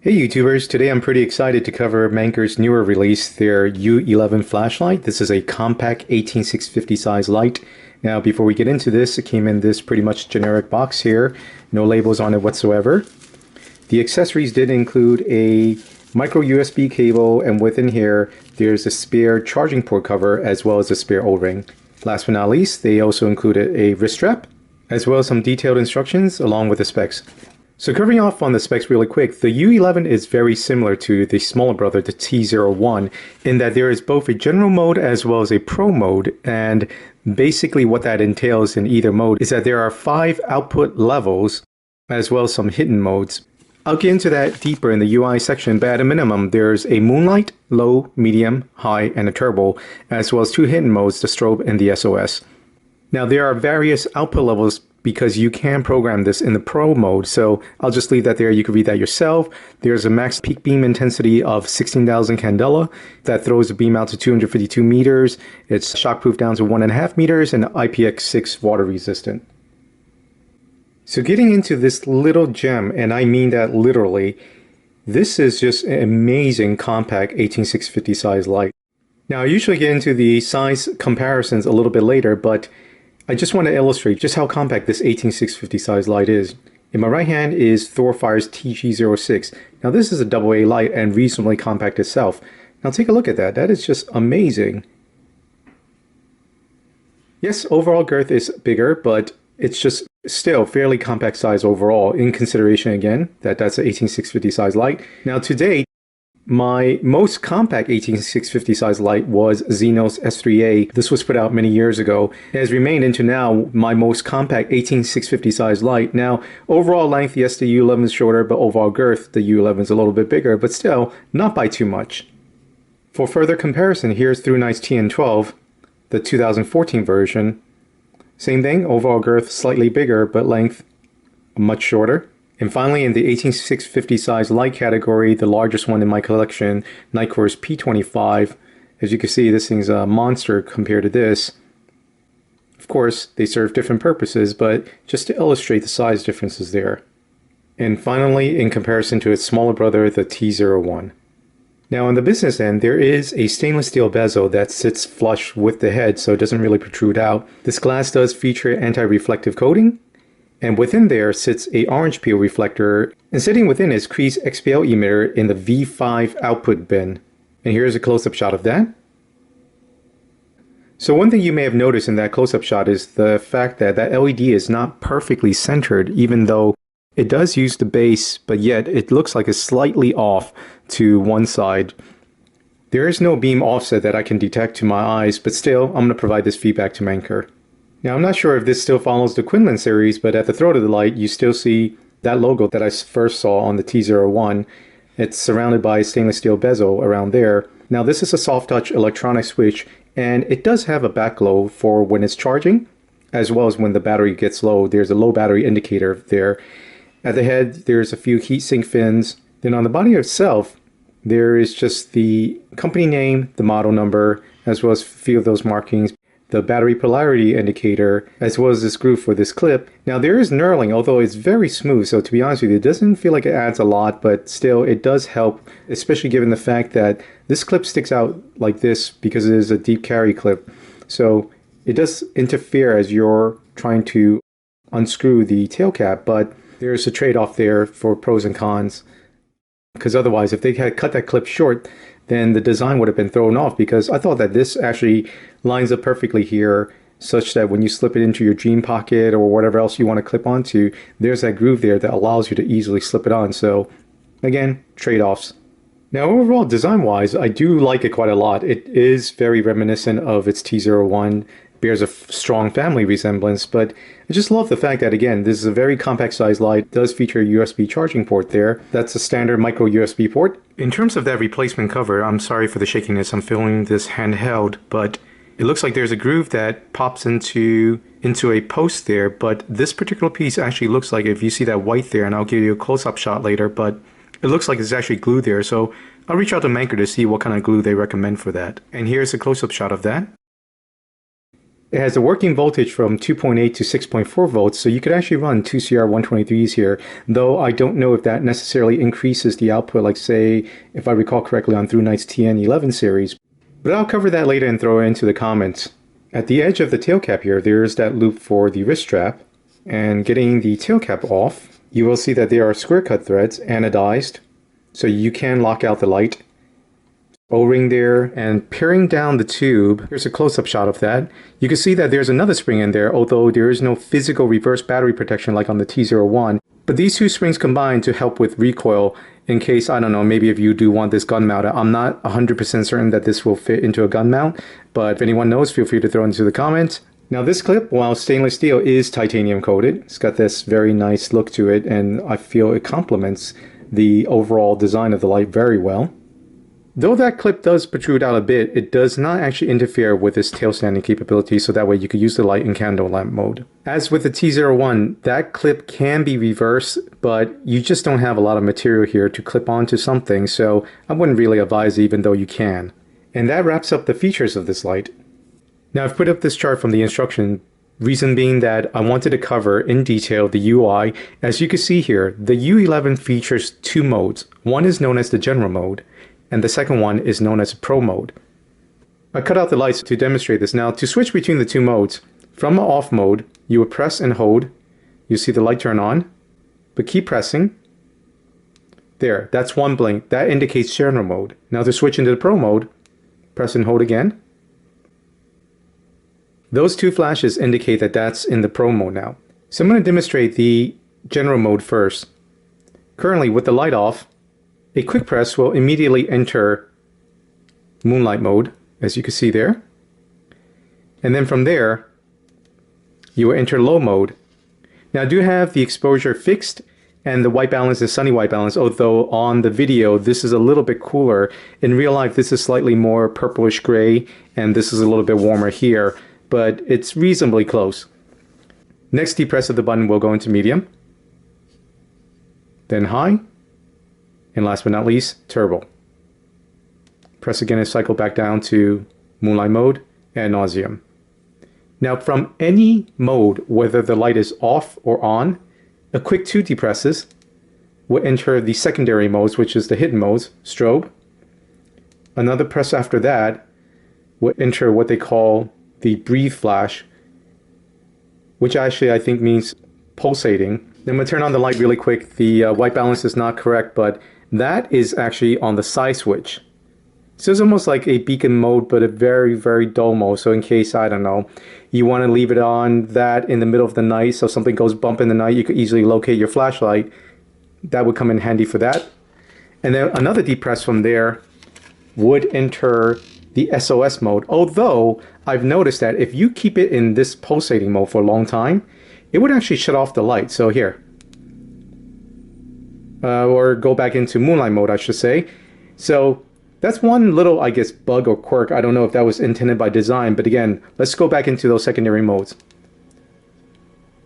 Hey YouTubers, today I'm pretty excited to cover Manker's newer release, their U11 flashlight. This is a compact 18650 size light. Now before we get into this, it came in this pretty much generic box here, no labels on it whatsoever. The accessories did include a micro USB cable, and within here there's a spare charging port cover as well as a spare O-ring. Last but not least, they also included a wrist strap as well as some detailed instructions along with the specs. So covering off on the specs really quick, the U11 is very similar to the smaller brother, the T01, in that there is both a general mode as well as a pro mode, and basically what that entails in either mode is that there are 5 output levels as well as some hidden modes. I'll get into that deeper in the UI section, but at a minimum there's a moonlight, low, medium, high, and a turbo, as well as 2 hidden modes, the strobe and the SOS. Now there are various output levels because you can program this in the pro mode, so I'll just leave that there. You can read that yourself. There's a max peak beam intensity of 16,000 candela that throws the beam out to 252 meters. It's shockproof down to 1.5 meters and IPX6 water resistant. So getting into this little gem, and I mean that literally, this is just an amazing compact 18650 size light. Now I usually get into the size comparisons a little bit later, but I just want to illustrate just how compact this 18650 size light is. In my right hand is Thorfire's TG06. Now this is a AA light and reasonably compact itself. Now take a look at that. That is just amazing. Yes, overall girth is bigger, but it's just still fairly compact size overall in consideration again that that's an 18650 size light. Now to date, my most compact 18650 size light was Xenos S3A. This was put out many years ago. It has remained into now my most compact 18650 size light. Now, overall length, yes, the U11 is shorter, but overall girth, the U11 is a little bit bigger, but still, not by too much. For further comparison, here's ThruNight's TN12, the 2014 version. Same thing, overall girth slightly bigger, but length much shorter. And finally, in the 18650 size light category, the largest one in my collection, Nitecore's P25. As you can see, this thing's a monster compared to this. Of course, they serve different purposes, but just to illustrate the size differences there. And finally, in comparison to its smaller brother, the T01. Now on the business end, there is a stainless steel bezel that sits flush with the head, so it doesn't really protrude out. This glass does feature anti-reflective coating, and within there sits a orange peel reflector, and sitting within is Cree's XPL emitter in the V5 output bin. And here's a close-up shot of that. So one thing you may have noticed in that close-up shot is the fact that that LED is not perfectly centered, even though it does use the base, but yet it looks like it's slightly off to one side. There is no beam offset that I can detect to my eyes, but still, I'm going to provide this feedback to Manker. Now I'm not sure if this still follows the Quinlan series, but at the throat of the light you still see that logo that I first saw on the T01. It's surrounded by a stainless steel bezel around there. Now this is a soft touch electronic switch, and it does have a back glow for when it's charging, as well as when the battery gets low. There's a low battery indicator there. At the head there's a few heatsink fins. Then on the body itself there is just the company name, the model number, as well as a few of those markings, the battery polarity indicator, as well as this groove for this clip. Now there is knurling, although it's very smooth, so to be honest with you, it doesn't feel like it adds a lot, but still it does help, especially given the fact that this clip sticks out like this because it is a deep carry clip. So it does interfere as you're trying to unscrew the tail cap, but there's a trade-off there for pros and cons. Because otherwise, if they had cut that clip short, then the design would have been thrown off, because I thought that this actually lines up perfectly here, such that when you slip it into your jean pocket or whatever else you want to clip onto, there's that groove there that allows you to easily slip it on. So again, trade-offs. Now overall, design-wise, I do like it quite a lot. It is very reminiscent of its T01, bears a strong family resemblance, but I just love the fact that, again, this is a very compact size light. It does feature a USB charging port there. That's a standard micro USB port. In terms of that replacement cover, I'm sorry for the shakiness, I'm filming this handheld, but it looks like there's a groove that pops into a post there, but this particular piece actually looks like, if you see that white there, and I'll give you a close-up shot later, but it looks like it's actually glue there, so I'll reach out to Manker to see what kind of glue they recommend for that. And here's a close-up shot of that. It has a working voltage from 2.8 to 6.4 volts, so you could actually run two CR123s here, though I don't know if that necessarily increases the output, like say, if I recall correctly on ThruNight's TN11 series. But I'll cover that later and throw it into the comments. At the edge of the tail cap here, there's that loop for the wrist strap, and getting the tail cap off, you will see that there are square cut threads, anodized, so you can lock out the light. O-ring there, and peering down the tube, here's a close-up shot of that. You can see that there's another spring in there, although there is no physical reverse battery protection like on the T01. But these two springs combine to help with recoil in case, I don't know, maybe if you do want this gun mount. I'm not 100% certain that this will fit into a gun mount, but if anyone knows, feel free to throw it into the comments. Now this clip, while stainless steel, is titanium coated. It's got this very nice look to it, and I feel it complements the overall design of the light very well. Though that clip does protrude out a bit, it does not actually interfere with its tail standing capability, so that way you could use the light in candle lamp mode. As with the T01, that clip can be reversed, but you just don't have a lot of material here to clip onto something, so I wouldn't really advise it even though you can. And that wraps up the features of this light. Now I've put up this chart from the instruction, reason being that I wanted to cover in detail the UI. As you can see here, the U11 features two modes. One is known as the general mode, and the second one is known as Pro mode. I cut out the lights to demonstrate this. Now to switch between the two modes, from off mode, you would press and hold. You see the light turn on, but keep pressing. There, that's one blink. That indicates general mode. Now to switch into the Pro mode, press and hold again. Those two flashes indicate that that's in the Pro mode now. So I'm going to demonstrate the general mode first. Currently with the light off, a quick press will immediately enter moonlight mode, as you can see there. And then from there, you will enter low mode. Now I do have the exposure fixed and the white balance is sunny white balance, although on the video this is a little bit cooler. In real life this is slightly more purplish gray and this is a little bit warmer here, but it's reasonably close. Next depress of the button will go into medium, then high, and last but not least, turbo. Press again and cycle back down to moonlight mode ad nauseum. Now from any mode, whether the light is off or on, a quick 2 depresses will enter the secondary modes, which is the hidden modes, strobe. Another press after that will enter what they call the breathe flash, which actually I think means pulsating. Then we'll turn on the light really quick. The white balance is not correct, but that is actually on the side switch. So it's almost like a beacon mode, but a very, very dull mode. So in case, I don't know, you want to leave it on that in the middle of the night, so something goes bump in the night, you could easily locate your flashlight. That would come in handy for that. And then another depress from there would enter the SOS mode. Although I've noticed that if you keep it in this pulsating mode for a long time, it would actually shut off the light. So here. Or go back into moonlight mode, I should say. So that's one little, I guess, bug or quirk. I don't know if that was intended by design, but again, let's go back into those secondary modes.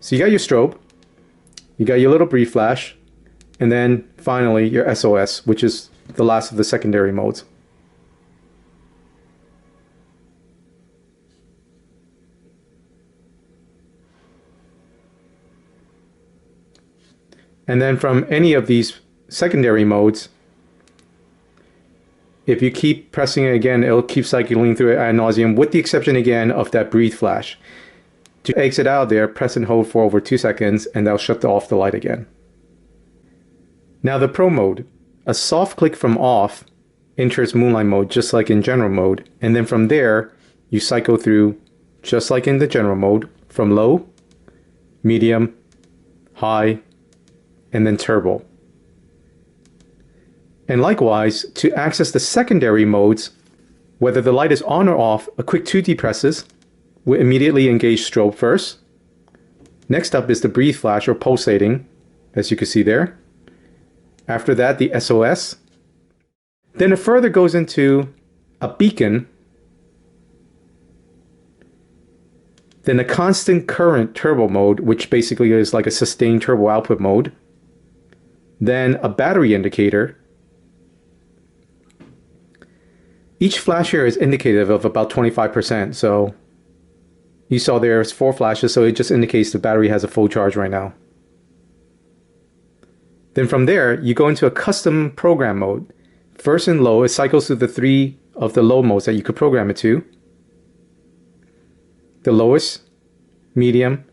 So you got your strobe, you got your little brief flash, and then finally your SOS, which is the last of the secondary modes. And then from any of these secondary modes, if you keep pressing it again, it'll keep cycling through it ad nauseum, with the exception again of that breathe flash. To exit out there, press and hold for over 2 seconds and that'll shut off the light again. Now the Pro mode, a soft click from off enters moonlight mode just like in general mode, and then from there you cycle through just like in the general mode from low, medium, high, and then turbo. And likewise, to access the secondary modes, whether the light is on or off, a quick 2 depresses will immediately engage strobe first. Next up is the breathe flash or pulsating, as you can see there. After that, the SOS. Then it further goes into a beacon, then a constant current turbo mode, which basically is like a sustained turbo output mode. Then a battery indicator. Each flash here is indicative of about 25%, so You saw there's 4 flashes, so it just indicates the battery has a full charge right now. Then from there, you go into a custom program mode. First in low, it cycles through the 3 of the low modes that you could program it to. The lowest, medium,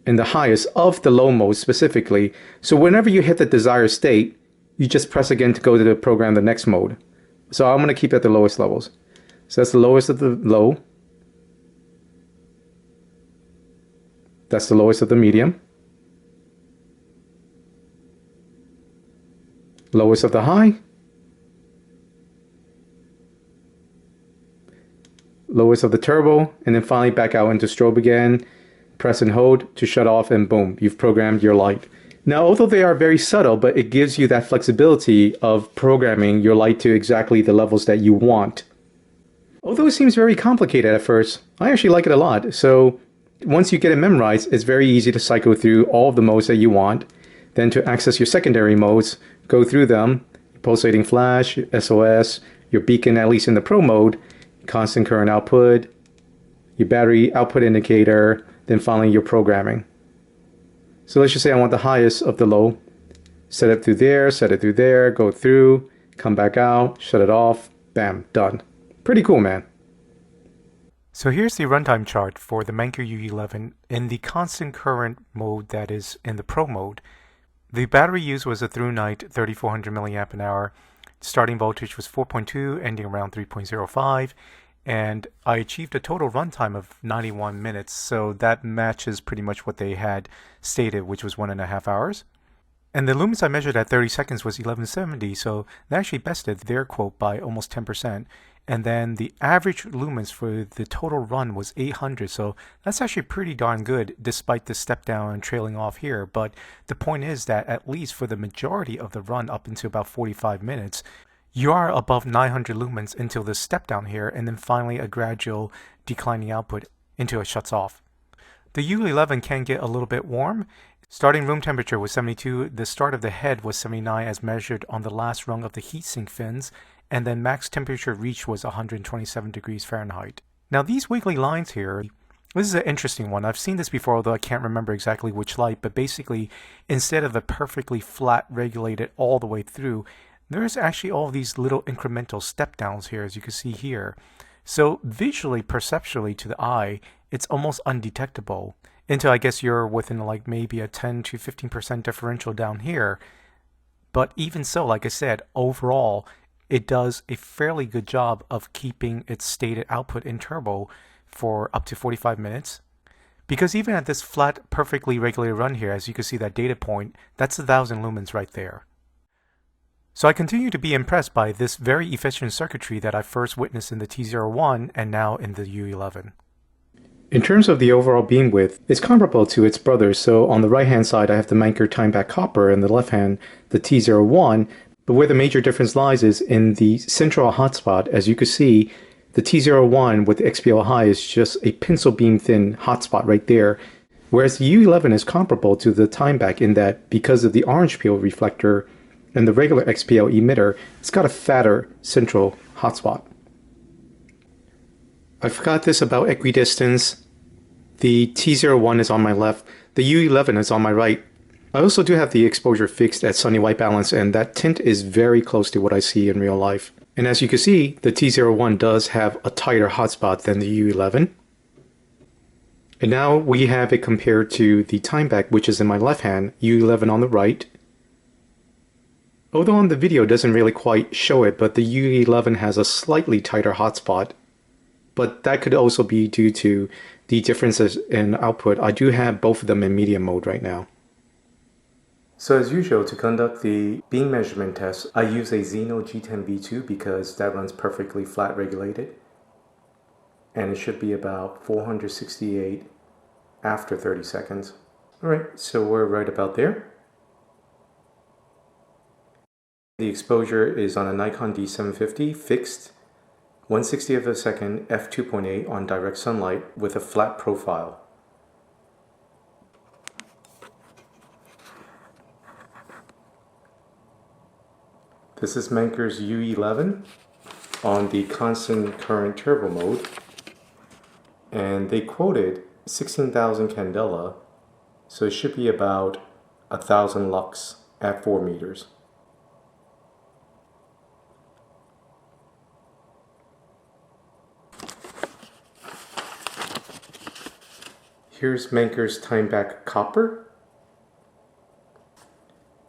and the highest of the low mode specifically. So whenever you hit the desired state, you just press again to go to the program the next mode. So I'm going to keep it at the lowest levels. So that's the lowest of the low. That's the lowest of the medium. Lowest of the high. Lowest of the turbo, and then finally back out into strobe again. Press and hold to shut off, and boom, you've programmed your light. Now, although they are very subtle, but it gives you that flexibility of programming your light to exactly the levels that you want. Although it seems very complicated at first, I actually like it a lot. So once you get it memorized, it's very easy to cycle through all of the modes that you want. Then to access your secondary modes, go through them, pulsating flash, SOS, your beacon, at least in the pro mode, constant current output, your battery output indicator, then finally your programming. So let's just say I want the highest of the low. Set it through there, go through, come back out, shut it off, bam, done. Pretty cool, man. So here's the runtime chart for the Manker U11 in the constant current mode, that is in the pro mode. The battery used was a through night 3400 milliamp an hour. Starting voltage was 4.2, ending around 3.05, and I achieved a total runtime of 91 minutes, so that matches pretty much what they had stated, which was 1.5 hours. And the lumens I measured at 30 seconds was 1170, so they actually bested their quote by almost 10%. And then the average lumens for the total run was 800, so that's actually pretty darn good despite the step down and trailing off here. But the point is that at least for the majority of the run up into about 45 minutes, you are above 900 lumens until the step down here, and then finally a gradual declining output until it shuts off. The U11 can get a little bit warm. Starting room temperature was 72, the start of the head was 79 as measured on the last rung of the heatsink fins, and then max temperature reached was 127 degrees Fahrenheit. Now these wiggly lines here, this is an interesting one. I've seen this before, although I can't remember exactly which light, but basically instead of a perfectly flat regulated all the way through, there's actually all these little incremental step downs here, as you can see here. So visually, perceptually to the eye, it's almost undetectable until I guess you're within like maybe a 10 to 15% differential down here. But even so, like I said, overall, it does a fairly good job of keeping its stated output in turbo for up to 45 minutes. Because even at this flat, perfectly regulated run here, as you can see that data point, that's 1000 lumens right there. So I continue to be impressed by this very efficient circuitry that I first witnessed in the T01 and now in the U11. In terms of the overall beam width, it's comparable to its brothers. So on the right hand side I have the Manker Timeback Copper, and the left hand the T01. But where the major difference lies is in the central hotspot. As you can see, the T01 with the XPL high is just a pencil beam thin hotspot right there. Whereas the U11 is comparable to the Timeback in that because of the orange peel reflector and the regular XPL emitter, it's got a fatter central hotspot. I forgot this about equidistance. The T01 is on my left, the U11 is on my right. I also do have the exposure fixed at sunny white balance, and that tint is very close to what I see in real life. And as you can see, the T01 does have a tighter hotspot than the U11. And now we have it compared to the Timeback, which is in my left hand, U11 on the right. Although on the video it doesn't really quite show it, but the U11 has a slightly tighter hotspot. But that could also be due to the differences in output. I do have both of them in medium mode right now. So as usual, to conduct the beam measurement test, I use a Xeno G10V2 because that runs perfectly flat regulated. And it should be about 468 after 30 seconds. Alright, so we're right about there. The exposure is on a Nikon D750 fixed, 1/60th of a second, f2.8 on direct sunlight with a flat profile. This is Manker's U11 on the constant current turbo mode. and they quoted 16,000 candela, so it should be about 1,000 lux at 4 meters. Here's Manker's time-back copper.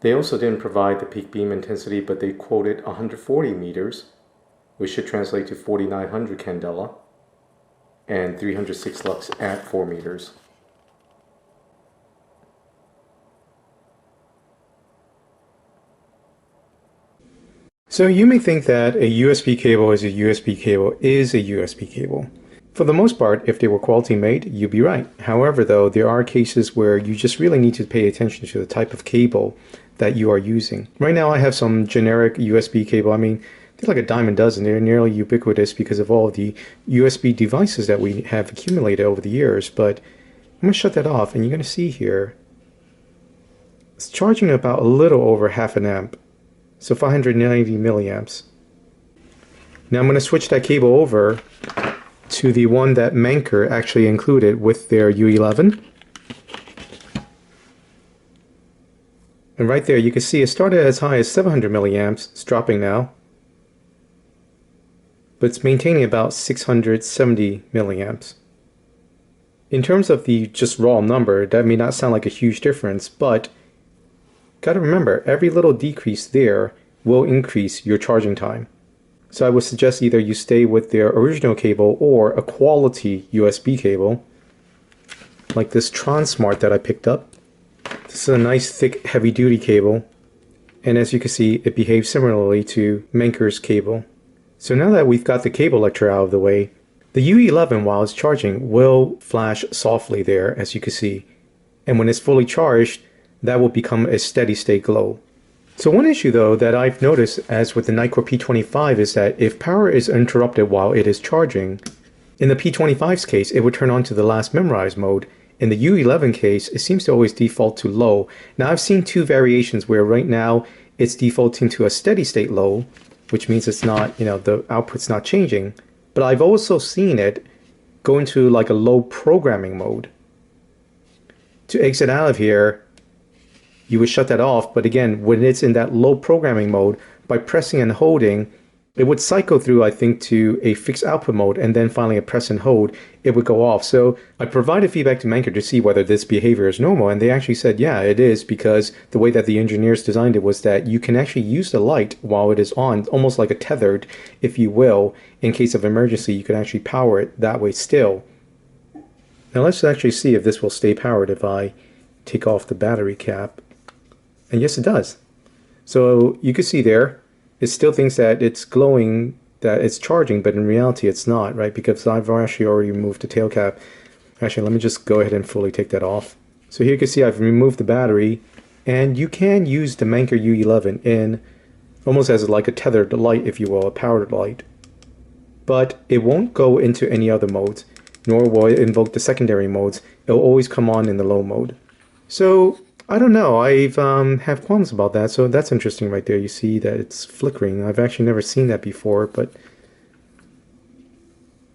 They also didn't provide the peak beam intensity, but they quoted 140 meters, which should translate to 4,900 candela, and 306 lux at 4 meters. So you may think that a USB cable is a USB cable is a USB cable. For the most part, if they were quality made, you'd be right. However, though, there are cases where you just really need to pay attention to the type of cable that you are using. Right now I have some generic USB cable. I mean, they're like a dime a dozen. They're nearly ubiquitous because of all of the USB devices that we have accumulated over the years. But I'm going to shut that off, and you're going to see here, it's charging about a little over half an amp. So 590 milliamps. Now I'm going to switch that cable over to the one that Manker actually included with their U11. And right there you can see it started as high as 700 milliamps. It's dropping now. But it's maintaining about 670 milliamps. In terms of the just raw number, that may not sound like a huge difference, but got to remember, every little decrease there will increase your charging time. So I would suggest either you stay with their original cable or a quality USB cable, like this Transmart that I picked up. This is a nice thick heavy duty cable, and as you can see, it behaves similarly to Manker's cable. So now that we've got the cable lecture out of the way, the U11 while it's charging will flash softly there, as you can see, and when it's fully charged, that will become a steady state glow. So one issue though that I've noticed as with the Nikkor P25 is that if power is interrupted while it is charging, in the P25's case it would turn on to the last memorize mode. In the U11 case, it seems to always default to low. Now I've seen two variations where right now it's defaulting to a steady state low, which means it's not, the output's not changing. But I've also seen it go into like a low programming mode. To exit out of here, you would shut that off, but again, when it's in that low programming mode, by pressing and holding, it would cycle through, I think, to a fixed output mode, and then finally a press and hold, it would go off. So I provided feedback to Manker to see whether this behavior is normal, and they actually said, yeah, it is, because the way that the engineers designed it was that you can actually use the light while it is on, almost like a tethered, if you will. In case of emergency, you can actually power it that way still. Now let's actually see if this will stay powered if I take off the battery cap. And yes, it does. So you can see there, it still thinks that it's glowing, that it's charging, but in reality it's not, right? Because I've actually already removed the tail cap. Actually, let me just go ahead and fully take that off. So here you can see I've removed the battery, and you can use the Manker U11 in almost as like a tethered light, if you will, a powered light. But it won't go into any other modes, nor will it invoke the secondary modes. It'll always come on in the low mode. So I don't know, I've have qualms about that, so that's interesting right there. You see that it's flickering. I've actually never seen that before, but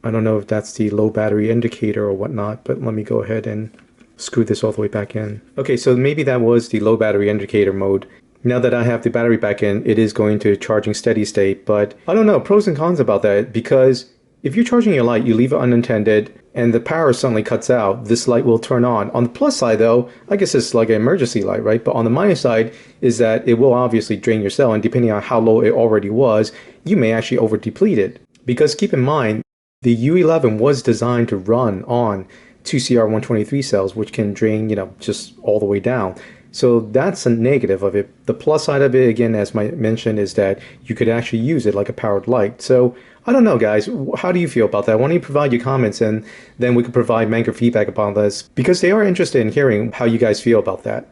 I don't know if that's the low battery indicator or whatnot, but let me go ahead and screw this all the way back in. Okay, so maybe that was the low battery indicator mode. Now that I have the battery back in, it is going to charging steady state, but I don't know, pros and cons about that, because if you're charging your light, you leave it unattended, and the power suddenly cuts out, this light will turn on. On the plus side though, I guess it's like an emergency light, right? But on the minus side is that it will obviously drain your cell, and depending on how low it already was, you may actually over deplete it. Because keep in mind, the U11 was designed to run on 2 CR123 cells, which can drain, just all the way down. So that's a negative of it. The plus side of it, again, as I mentioned, is that you could actually use it like a powered light. So I don't know, guys. How do you feel about that? Why don't you provide your comments, and then we could provide Manker feedback upon this, because they are interested in hearing how you guys feel about that.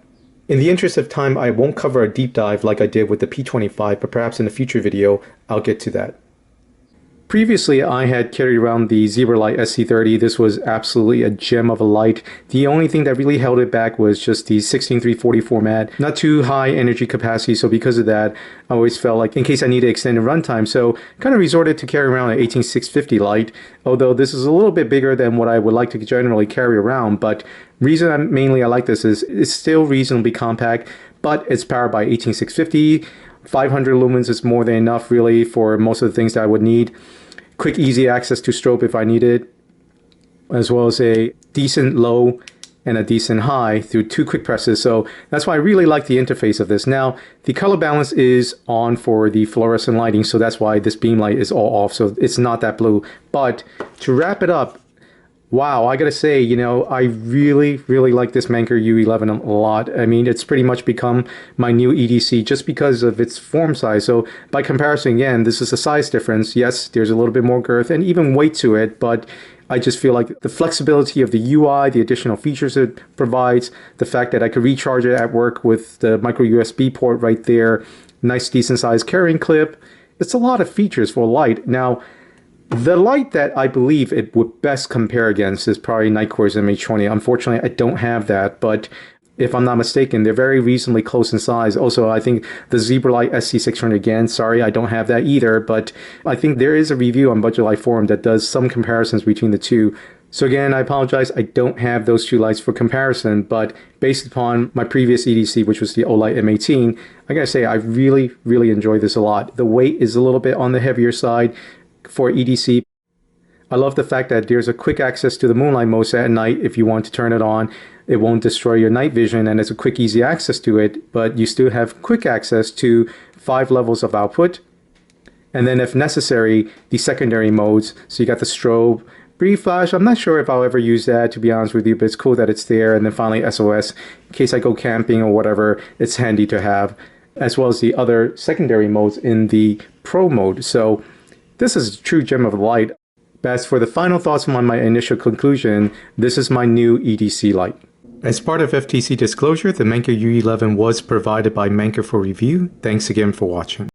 In the interest of time, I won't cover a deep dive like I did with the P25, but perhaps in a future video, I'll get to that. Previously, I had carried around the Zebralight SC30. This was absolutely a gem of a light. The only thing that really held it back was just the 16340 format. Not too high energy capacity, so because of that, I always felt like in case I needed extended runtime, so kind of resorted to carry around an 18650 light, although this is a little bit bigger than what I would like to generally carry around. But reason I like this is it's still reasonably compact, but it's powered by 18650. 500 lumens is more than enough really for most of the things that I would need. Quick, easy access to strobe if I need it, as well as a decent low and a decent high through 2 quick presses. So that's why I really like the interface of this. Now, the color balance is on for the fluorescent lighting, so that's why this beam light is all off, so it's not that blue. But to wrap it up, wow, I gotta say, you know, I really like this Manker U11 a lot. I mean, it's pretty much become my new EDC just because of its form size. So by comparison, again, this is a size difference. Yes, there's a little bit more girth and even weight to it, but I just feel like the flexibility of the UI, the additional features it provides, the fact that I could recharge it at work with the micro USB port right there, nice decent sized carrying clip. It's a lot of features for a light. Now, the light that I believe it would best compare against is probably Nitecore's MH20. Unfortunately, I don't have that, but if I'm not mistaken, they're very reasonably close in size. Also, I think the Zebralight SC600, again, sorry, I don't have that either, but I think there is a review on Budget Light Forum that does some comparisons between the two. So again, I apologize, I don't have those two lights for comparison, but based upon my previous EDC, which was the Olight M18, I gotta say, I really enjoy this a lot. The weight is a little bit on the heavier side for EDC. I love the fact that there's a quick access to the moonlight mode at night if you want to turn it on. It won't destroy your night vision and it's a quick, easy access to it, but you still have quick access to 5 levels of output. And then if necessary, the secondary modes. So you got the strobe, brief flash. I'm not sure if I'll ever use that, to be honest with you, but it's cool that it's there. And then finally SOS, in case I go camping or whatever, it's handy to have, as well as the other secondary modes in the Pro mode. So this is a true gem of a light. But as for the final thoughts on my initial conclusion, this is my new EDC light. As part of FTC disclosure, the Manker U11 was provided by Manker for review. Thanks again for watching.